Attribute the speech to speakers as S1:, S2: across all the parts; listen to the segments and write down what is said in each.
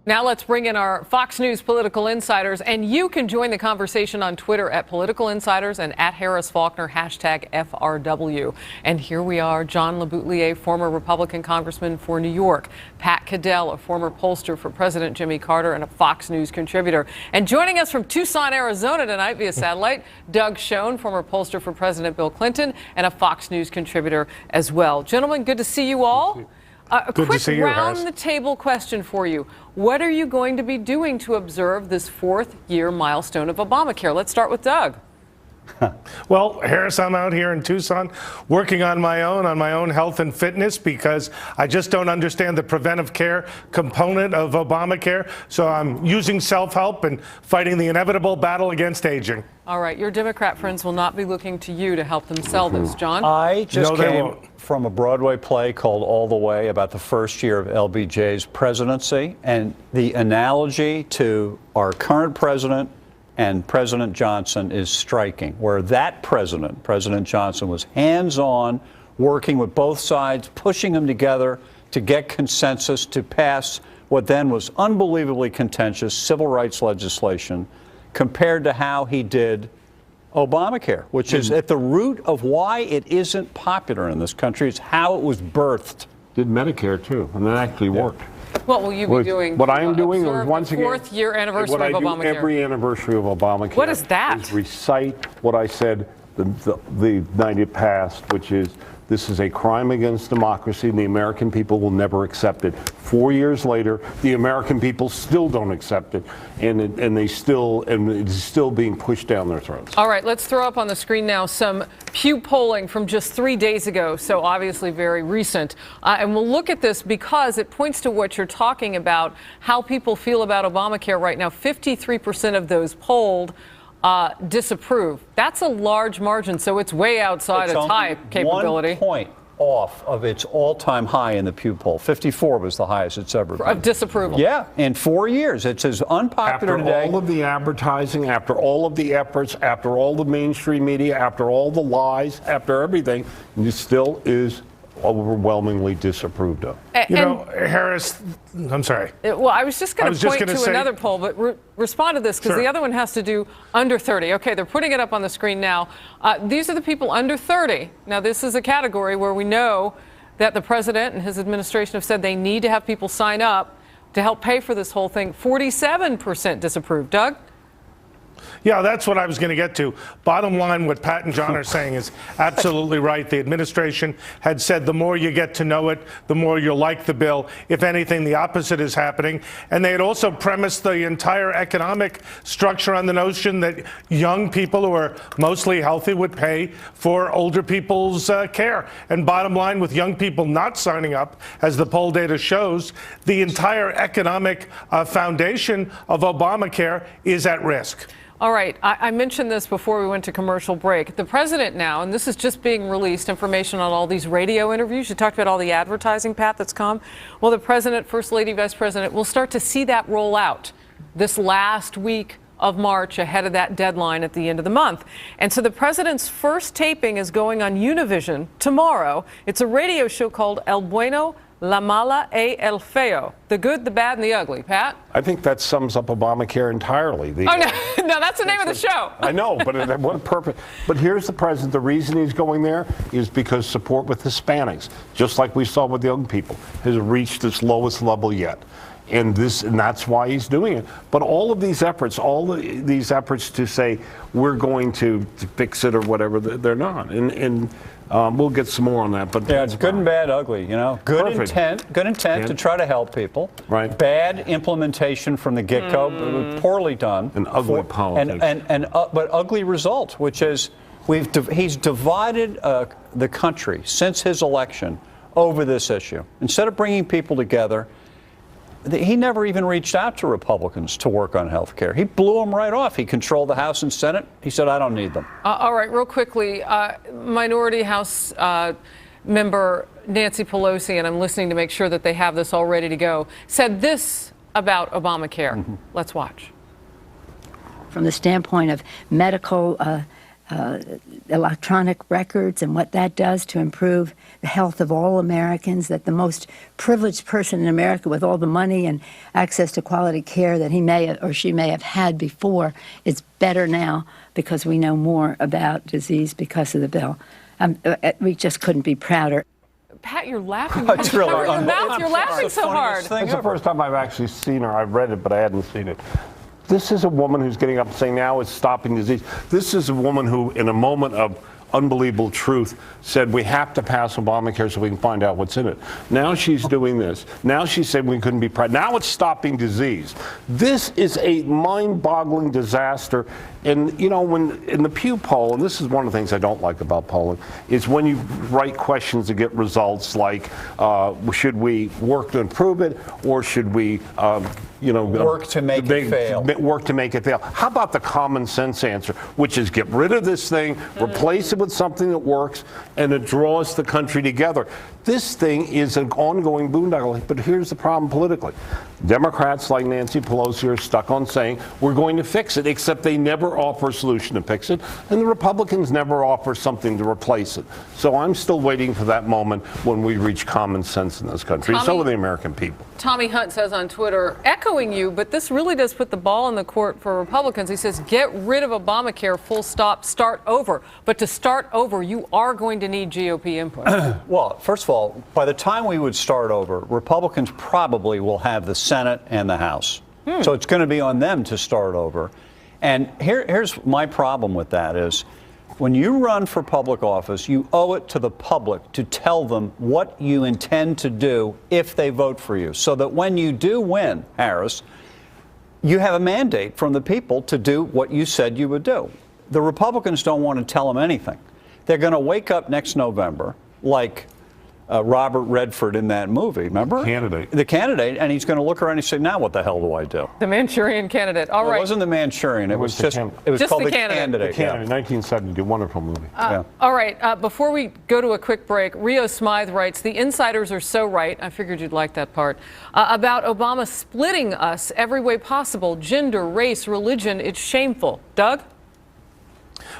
S1: Now let's bring in our Fox News political insiders, and you can join the conversation on Twitter at Political Insiders and at Harris Faulkner, hashtag FRW. And here we are, John LeBoutillier, former Republican congressman for New York, Pat Caddell, a former pollster for President Jimmy Carter and a Fox News contributor. And joining us from Tucson, Arizona tonight via satellite, Doug Schoen, former pollster for President Bill Clinton and a Fox News contributor as well. Gentlemen, good to see you all. A quick round-the-table question for you. What are you going to be doing to observe this fourth-year milestone of Obamacare? Let's start with Doug.
S2: Well, Harris, I'm out here in Tucson working on my own health and fitness because I just don't understand the preventive care component of Obamacare. So I'm using self-help and fighting the inevitable battle against aging.
S1: All right. Your Democrat friends will not be looking to you to help them sell this, John.
S3: I just came from a Broadway play called All the Way about the first year of LBJ's presidency, and the analogy to our current president and President Johnson is striking, where that President Johnson, was hands-on, working with both sides, pushing them together to get consensus to pass what then was unbelievably contentious civil rights legislation, compared to how he did Obamacare, which is at the root of why it isn't popular in this country. It's how it was birthed.
S4: Did Medicare, too, and that actually worked.
S1: What will you be doing?
S4: What I am doing is, once again,
S1: fourth-year anniversary of Obamacare.
S4: What I do every anniversary of Obamacare.
S1: What is that?
S4: Is recite what I said the night it passed, which is this is a crime against democracy, and the American people will never accept it. 4 years later, the American people still don't accept it, and it is still being pushed down their throats.
S1: All right, let's throw up on the screen now some Pew polling from just 3 days ago, so obviously very recent. And we'll look at this because it points to what you're talking about, how people feel about Obamacare right now. 53% of those polled disapprove. That's a large margin, so it's way outside its high capability.
S3: 1 point off of its all-time high in the Pew poll. 54 was the highest it's ever been.
S1: Of disapproval.
S3: Yeah, in 4 years. It's as unpopular today.
S4: After all of the advertising, after all of the efforts, after all the mainstream media, after all the lies, after everything, it still is overwhelmingly disapproved of.
S2: You know, Harris, I'm sorry.
S1: Well, I was just going to point to another poll, but respond to this because the other one has to do under 30. Okay, they're putting it up on the screen now. These are the people under 30. Now, this is a category where we know that the president and his administration have said they need to have people sign up to help pay for this whole thing. 47% disapprove. Doug?
S2: Yeah, that's what I was going to get to. Bottom line, what Pat and John are saying is absolutely right. The administration had said the more you get to know it, the more you'll like the bill. If anything, the opposite is happening. And they had also premised the entire economic structure on the notion that young people who are mostly healthy would pay for older people's care. And bottom line, with young people not signing up, as the poll data shows, the entire economic foundation of Obamacare is at risk.
S1: All right. I mentioned this before we went to commercial break. The president now, and this is just being released, information on all these radio interviews. You talked about all the advertising, Pat, that's come. Well, the president, first lady, vice president, will start to see that roll out this last week of March ahead of that deadline at the end of the month. And so the president's first taping is going on Univision tomorrow. It's a radio show called El Bueno, La Mala y El Feo, the good, the bad, and the ugly. Pat?
S4: I think that sums up Obamacare entirely.
S1: No, that's the name of the show.
S4: I know, but what a purpose. But here's the president. The reason he's going there is because support with Hispanics, just like we saw with young people, has reached its lowest level yet. And that's why he's doing it. But all of these efforts, these efforts to say we're going to fix it or whatever, they're not. And we'll get some more on that. But
S3: yeah, it's good and bad, ugly. You know, good intent to try to help people.
S4: Right.
S3: Bad implementation from the get-go, poorly done.
S4: And ugly politics.
S3: But ugly result, which is he's divided the country since his election over this issue. Instead of bringing people together, he never even reached out to Republicans to work on health care. He blew them right off. He controlled the House and Senate. He said, I don't need them.
S1: All right, real quickly, Minority House member Nancy Pelosi, and I'm listening to make sure that they have this all ready to go, said this about Obamacare. Let's watch.
S5: From the standpoint of medical electronic records and what that does to improve the health of all Americans, that the most privileged person in America with all the money and access to quality care that he may or she may have had before is better now because we know more about disease because of the bill. We just couldn't be prouder.
S1: Pat, you're laughing.
S3: It's really
S1: Cover your mouth. You're laughing so hard.
S4: It's the first time I've actually seen her. I've read it, but I hadn't seen it. This is a woman who's getting up and saying now it's stopping disease. This is a woman who, in a moment of unbelievable truth, said we have to pass Obamacare so we can find out what's in it. Now she's doing this. Now she said we couldn't be proud. Now it's stopping disease. This is a mind-boggling disaster. And, you know, when in the Pew poll, and this is one of the things I don't like about polling, is when you write questions to get results like, should we work to improve it, or should we,
S3: work to make it fail?
S4: Work to make it fail. How about the common sense answer, which is get rid of this thing, replace it with something that works, and it draws the country together. This thing is an ongoing boondoggle, but here's the problem politically. Democrats like Nancy Pelosi are stuck on saying we're going to fix it, except they never offer a solution to fix it, and the Republicans never offer something to replace it. So I'm still waiting for that moment when we reach common sense in this country. So are the American people.
S1: Tommy Hunt says on Twitter, echoing you, but this really does put the ball in the court for Republicans. He says, get rid of Obamacare, full stop, start over. But to start over, you are going to need GOP input.
S3: Well, first of all, by the time we would start over, Republicans probably will have the Senate and the House. So it's going to be on them to start over. And here's my problem with that is, when you run for public office, you owe it to the public to tell them what you intend to do if they vote for you, so that when you do win, Harris, you have a mandate from the people to do what you said you would do. The Republicans don't want to tell them anything. They're going to wake up next November like Robert Redford in that movie, remember? The candidate, and he's going to look around and say, now what the hell do I do?
S1: The Manchurian Candidate. All right.
S3: It wasn't the Manchurian. It was
S1: just
S3: called
S1: the
S3: the
S1: Candidate.
S3: Candidate.
S4: The Candidate, 1970, wonderful movie.
S1: All right. Before we go to a quick break, Rio Smythe writes, the insiders are so right. I figured you'd like that part. About Obama splitting us every way possible. Gender, race, religion. It's shameful. Doug?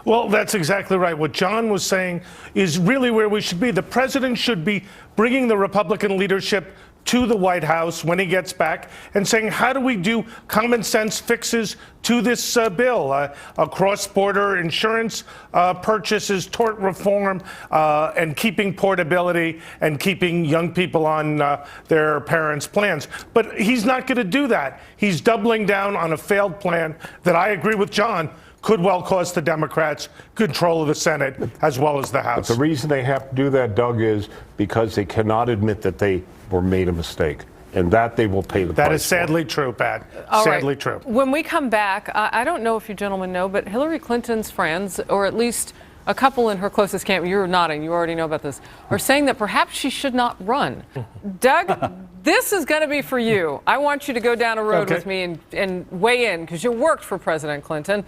S2: Well, that's exactly right. What John was saying is really where we should be. The president should be bringing the Republican leadership to the White House when he gets back and saying, how do we do common sense fixes to this bill? Cross-border insurance purchases, tort reform, and keeping portability and keeping young people on their parents' plans. But he's not going to do that. He's doubling down on a failed plan that I agree with John could well cost the Democrats control of the Senate as well as the House.
S4: But the reason they have to do that, Doug, is because they cannot admit that they were made a mistake, and that they will pay the price.
S2: That is sadly true, Pat. Sadly true.
S1: When we come back, I don't know if you gentlemen know, but Hillary Clinton's friends, or at least a couple in her closest camp, you're nodding, you already know about this, are saying that perhaps she should not run. Doug, this is going to be for you. I want you to go down a road with me and weigh in, because you worked for President Clinton.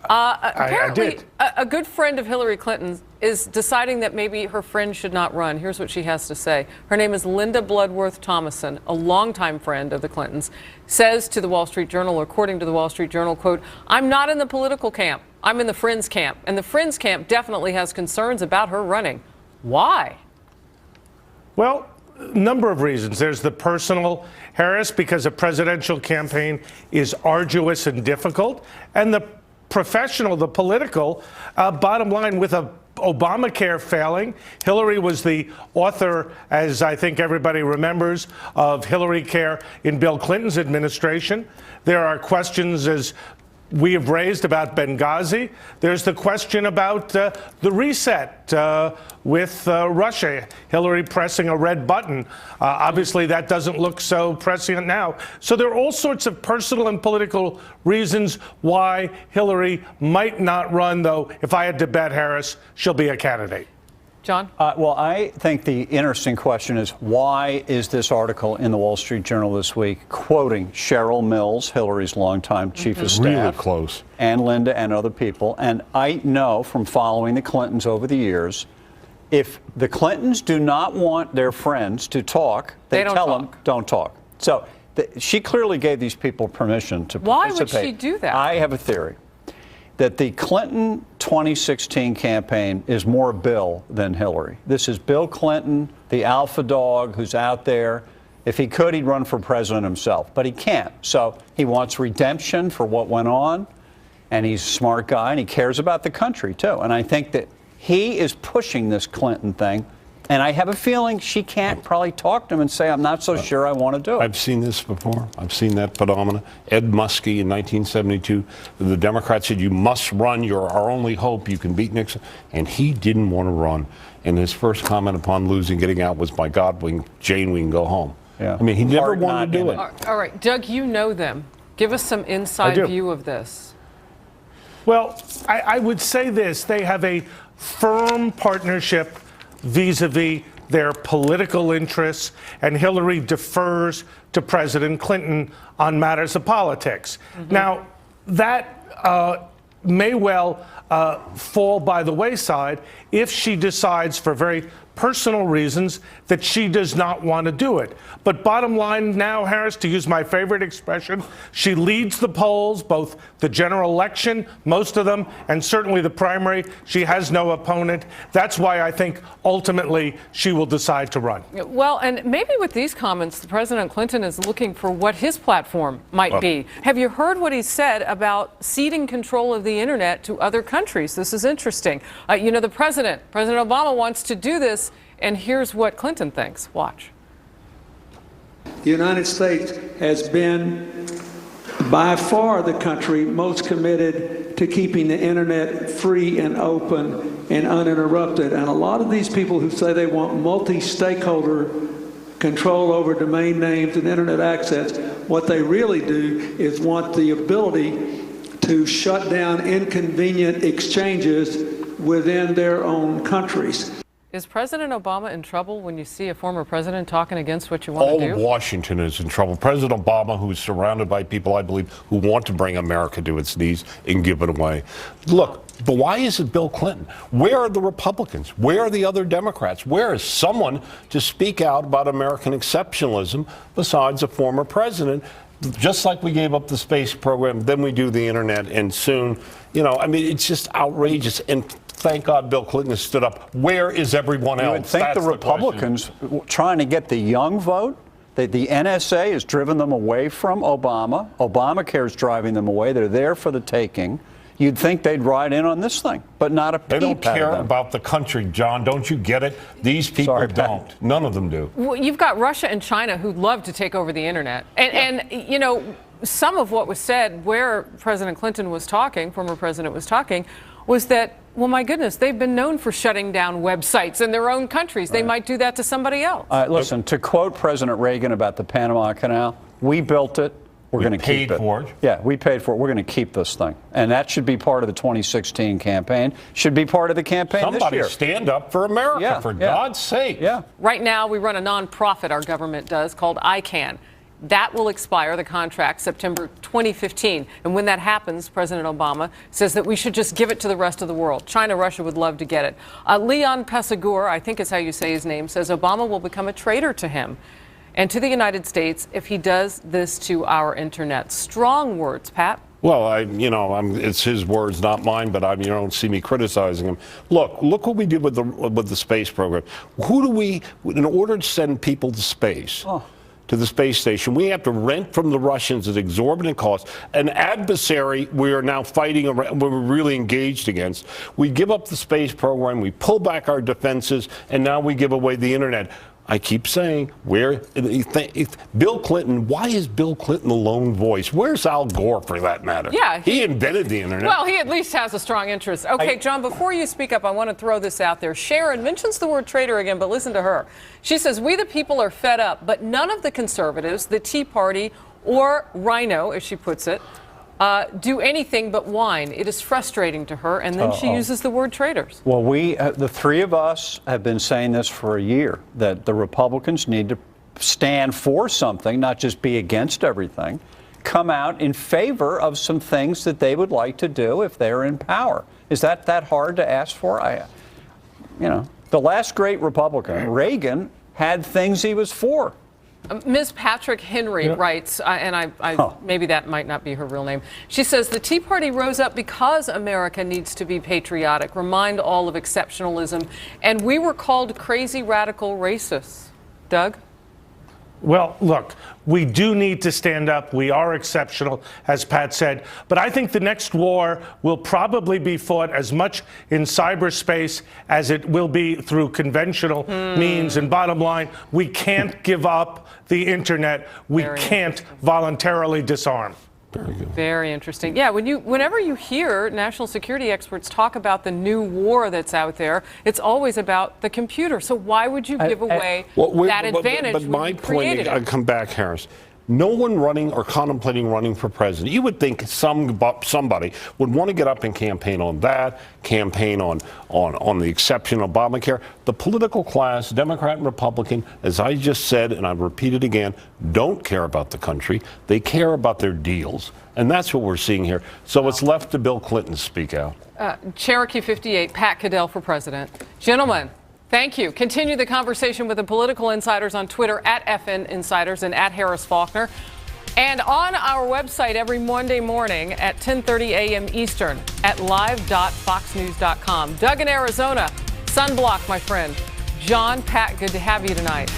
S1: Apparently, a good friend of Hillary Clinton's is deciding that maybe her friend should not run. Here's what she has to say. Her name is Linda Bloodworth Thomason, a longtime friend of the Clintons, says to the Wall Street Journal, according to the Wall Street Journal, quote, I'm not in the political camp. I'm in the Friends camp. And the Friends camp definitely has concerns about her running. Why?
S2: Well, a number of reasons. There's the personal, Harris, because a presidential campaign is arduous and difficult, and the professional, the political, bottom line, with Obamacare failing. Hillary was the author, as I think everybody remembers, of Hillary Care in Bill Clinton's administration. There are questions, as we have raised, about Benghazi. There's the question about the reset with Russia, Hillary pressing a red button. Obviously, that doesn't look so prescient now. So there are all sorts of personal and political reasons why Hillary might not run, though if I had to bet, Harris, she'll be a candidate.
S1: John?
S3: Well, I think the interesting question is, why is this article in the Wall Street Journal this week quoting Cheryl Mills, Hillary's longtime chief of staff,
S4: really close,
S3: and Linda and other people? And I know from following the Clintons over the years, if the Clintons do not want their friends to talk, they tell them, don't talk. So she clearly gave these people permission to participate.
S1: Why would she do that?
S3: I have a theory. that the Clinton 2016 campaign is more Bill than Hillary. This is Bill Clinton, the alpha dog who's out there. If he could, he'd run for president himself, but he can't. So he wants redemption for what went on, and he's a smart guy, and he cares about the country, too. And I think that he is pushing this Clinton thing. And I have a feeling she can't probably talk to him and say, I'm not so sure I want to do it.
S4: I've seen this before. I've seen that phenomenon. Ed Muskie in 1972, the Democrats said, you must run. You're our only hope. You can beat Nixon. And he didn't want to run. And his first comment upon losing, getting out, was, by God, Jane, we can go home.
S3: Yeah.
S4: I mean, he never wanted to do it.
S1: All right, Doug, you know them. Give us some inside view of this.
S2: Well, I would say this. They have a firm partnership vis-a-vis their political interests, and Hillary defers to President Clinton on matters of politics. Now, that may well fall by the wayside if she decides, for very personal reasons, that she does not want to do it. But bottom line now, Harris, to use my favorite expression, she leads the polls, both the general election, most of them, and certainly the primary. She has no opponent. That's why I think ultimately she will decide to run.
S1: Well, and maybe with these comments, President Clinton is looking for what his platform might be. Have you heard what he said about ceding control of the internet to other countries? This is interesting. You know, President Obama wants to do this, and here's what Clinton thinks. Watch.
S6: The United States has been by far the country most committed to keeping the internet free and open and uninterrupted. And a lot of these people who say they want multi-stakeholder control over domain names and internet access, what they really do is want the ability to shut down inconvenient exchanges within their own countries.
S1: Is President Obama in trouble when you see a former president talking against what you want
S4: All
S1: to do?
S4: of Washington is in trouble. President Obama, who is surrounded by people, I believe, who want to bring America to its knees and give it away. Look, but why is it Bill Clinton? Where are the Republicans? Where are the other Democrats? Where is someone to speak out about American exceptionalism besides a former president? Just like we gave up the space program, then we do the internet, and soon, you know, I mean, it's just outrageous. And thank God Bill Clinton has stood up. Where is everyone else?
S3: You would think
S4: That's
S3: the Republicans trying to get the young vote, the NSA has driven them away from Obama. Obamacare is driving them away. They're there for the taking. You'd think they'd ride in on this thing, but not a peep.
S4: They don't
S3: out of
S4: care
S3: them.
S4: about the country, John. Don't you get it? These people
S3: Sorry,
S4: don't. None of them do.
S1: Well, you've got Russia and China who'd love to take over the internet. And you know, some of what was said where President Clinton was talking, former president was talking, was that, well, my goodness, they've been known for shutting down websites in their own countries. They might do that to somebody else.
S3: Listen, to quote President Reagan about the Panama Canal, we built it. We're going to keep it.
S4: Paid for it.
S3: Yeah, we paid for it. We're going to keep this thing. And that should be part of the 2016 campaign. Should be part of the campaign this year.
S4: Somebody stand up for America, for God's sake.
S3: Yeah.
S1: Right now, we run a nonprofit, our government does, called ICANN. That will expire, the contract, September 2015. And when that happens, President Obama says that we should just give it to the rest of the world. China, Russia would love to get it. Leon Pesagur, I think is how you say his name, says Obama will become a traitor to him and to the United States if he does this to our internet. Strong words, Pat.
S4: Well, it's his words, not mine. But you don't see me criticizing him. Look what we did with the space program. Who do we, in order to send people to space? To the space station, we have to rent from the Russians at exorbitant cost. An adversary we are now fighting, we're really engaged against. We give up the space program, we pull back our defenses, and now we give away the internet. I keep saying, Bill Clinton, why is Bill Clinton the lone voice? Where's Al Gore, for that matter?
S1: Yeah.
S4: He invented the internet.
S1: Well, he at least has a strong interest. Okay, John, before you speak up, I want to throw this out there. Sharon mentions the word traitor again, but listen to her. She says, we the people are fed up, but none of the conservatives, the Tea Party, or Rhino, as she puts it, do anything but whine. It is frustrating to her, and then she uses the word traitors.
S3: Well, the three of us have been saying this for a year, that the Republicans need to stand for something, not just be against everything, come out in favor of some things that they would like to do if they're in power. Is that hard to ask for? The last great Republican, Reagan, had things he was for.
S1: Ms. Patrick Henry writes, and maybe that might not be her real name. She says the Tea Party rose up because America needs to be patriotic, remind all of exceptionalism, and we were called crazy radical racists. Doug?
S2: Well, look, we do need to stand up. We are exceptional, as Pat said. But I think the next war will probably be fought as much in cyberspace as it will be through conventional means. And bottom line, we can't give up the internet. We can't voluntarily disarm.
S4: Very good.
S1: Very interesting. Yeah, whenever you hear national security experts talk about the new war that's out there, it's always about the computer. So why would you give away that advantage?
S4: But my point, I come back, Harris. No one running or contemplating running for president. You would think somebody would want to get up and campaign on that, campaign on the exception of Obamacare. The political class, Democrat and Republican, as I just said, and I've repeated again, don't care about the country. They care about their deals. And that's what we're seeing here. So it's left to Bill Clinton to speak out.
S1: Cherokee 58, Pat Caddell for president. Gentlemen, thank you. Continue the conversation with the political insiders on Twitter at FN Insiders and at Harris Faulkner. And on our website every Monday morning at 10:30 a.m. Eastern at live.foxnews.com. Doug in Arizona, sunblock, my friend. John, Pat, good to have you tonight.